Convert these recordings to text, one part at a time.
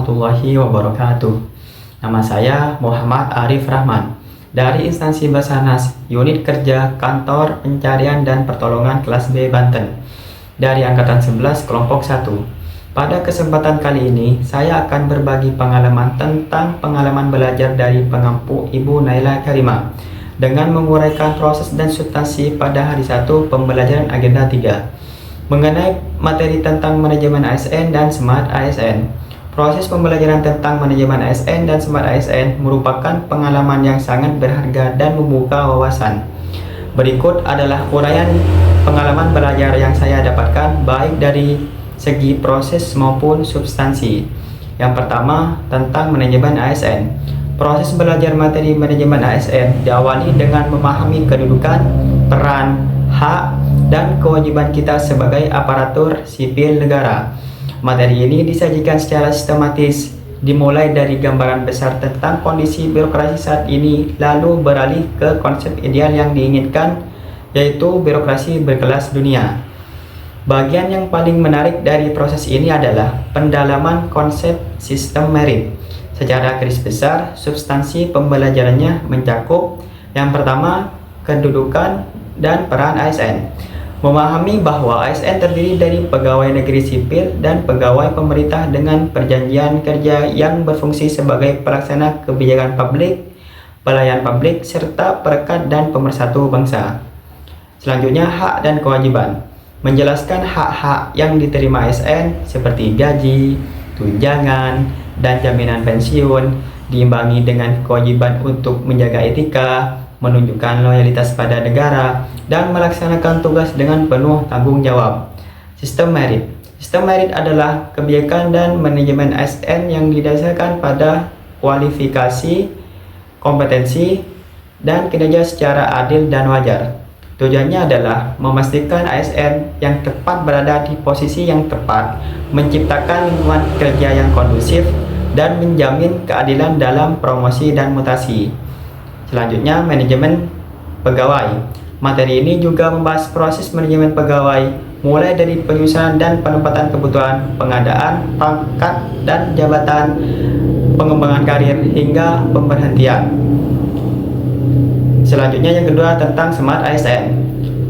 warahmatullahi wabarakatuh. Nama saya Muhammad Arif Rahman dari instansi Basarnas, Unit Kerja Kantor Pencarian dan Pertolongan kelas B Banten dari Angkatan 11 Kelompok 1. Pada kesempatan kali ini, saya akan berbagi pengalaman tentang pengalaman belajar dari pengampu Ibu Naila Karimah dengan menguraikan proses dan substansi pada hari 1 pembelajaran agenda 3 mengenai materi tentang manajemen ASN dan Smart ASN. Proses pembelajaran tentang manajemen ASN dan Smart ASN merupakan pengalaman yang sangat berharga dan membuka wawasan. Berikut adalah uraian pengalaman belajar yang saya dapatkan baik dari segi proses maupun substansi. Yang pertama, tentang manajemen ASN. Proses belajar materi manajemen ASN diawali dengan memahami kedudukan, peran, hak, dan kewajiban kita sebagai aparatur sipil negara. Materi ini disajikan secara sistematis, dimulai dari gambaran besar tentang kondisi birokrasi saat ini, lalu beralih ke konsep ideal yang diinginkan, yaitu birokrasi berkelas dunia. Bagian yang paling menarik dari proses ini adalah pendalaman konsep sistem merit. Secara garis besar, substansi pembelajarannya mencakup yang pertama, kedudukan dan peran ASN. Memahami bahwa ASN terdiri dari pegawai negeri sipil dan pegawai pemerintah dengan perjanjian kerja yang berfungsi sebagai pelaksana kebijakan publik, pelayan publik, serta perekat dan pemersatu bangsa. Selanjutnya, hak dan kewajiban. Menjelaskan hak-hak yang diterima ASN seperti gaji, tunjangan, dan jaminan pensiun, diimbangi dengan kewajiban untuk menjaga etika, menunjukkan loyalitas pada negara, dan melaksanakan tugas dengan penuh tanggung jawab. Sistem merit. Sistem merit adalah kebijakan dan manajemen ASN yang didasarkan pada kualifikasi, kompetensi, dan kinerja secara adil dan wajar. Tujuannya adalah memastikan ASN yang tepat berada di posisi yang tepat, menciptakan lingkungan kerja yang kondusif, dan menjamin keadilan dalam promosi dan mutasi. Selanjutnya, manajemen pegawai. Materi ini juga membahas proses manajemen pegawai, mulai dari penyusunan dan penempatan kebutuhan, pengadaan, pangkat dan jabatan, pengembangan karir, hingga pemberhentian. Selanjutnya, yang kedua, tentang Smart ASN.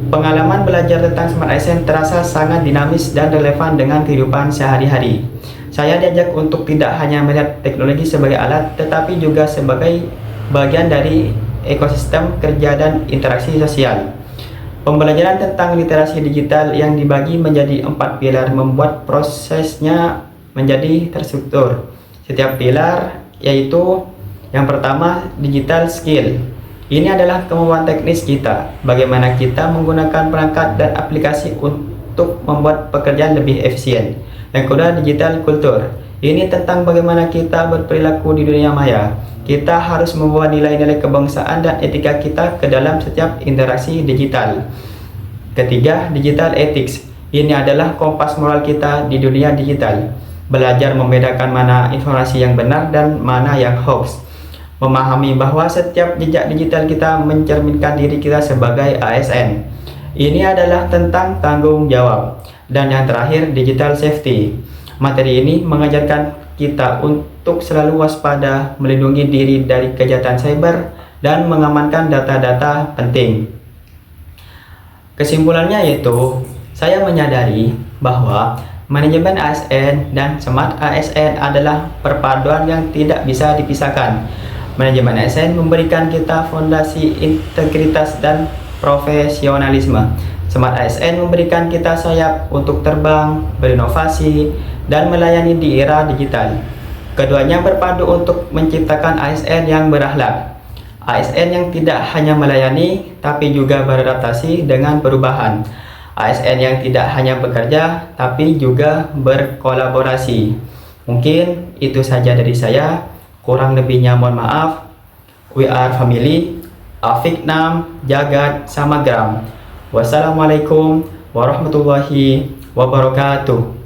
Pengalaman belajar tentang Smart ASN terasa sangat dinamis dan relevan dengan kehidupan sehari-hari. Saya diajak untuk tidak hanya melihat teknologi sebagai alat, tetapi juga sebagai bagian dari ekosistem kerja dan interaksi sosial. Pembelajaran tentang literasi digital yang dibagi menjadi 4 pilar membuat prosesnya menjadi terstruktur. Setiap pilar yaitu yang pertama, digital skill. Ini adalah kemampuan teknis kita, bagaimana kita menggunakan perangkat dan aplikasi untuk membuat pekerjaan lebih efisien. Yang kedua, digital culture. Ini tentang bagaimana kita berperilaku di dunia maya. Kita harus membawa nilai-nilai kebangsaan dan etika kita ke dalam setiap interaksi digital. Ketiga, digital ethics. Ini adalah kompas moral kita di dunia digital. Belajar membedakan mana informasi yang benar dan mana yang hoax. Memahami bahwa setiap jejak digital kita mencerminkan diri kita sebagai ASN. Ini adalah tentang tanggung jawab. Dan yang terakhir, digital safety. Materi ini mengajarkan kita untuk selalu waspada, melindungi diri dari kejahatan cyber, dan mengamankan data-data penting. Kesimpulannya yaitu, saya menyadari bahwa manajemen ASN dan Smart ASN adalah perpaduan yang tidak bisa dipisahkan. Manajemen ASN memberikan kita fondasi integritas dan profesionalisme. Smart ASN memberikan kita sayap untuk terbang, berinovasi, dan melayani di era digital. Keduanya berpadu untuk menciptakan ASN yang berakhlak. ASN yang tidak hanya melayani, tapi juga beradaptasi dengan perubahan. ASN yang tidak hanya bekerja, tapi juga berkolaborasi. Mungkin itu saja dari saya. Kurang lebihnya mohon maaf. We are family. Afiknam, Jagat, Samagram. Wassalamualaikum warahmatullahi wabarakatuh.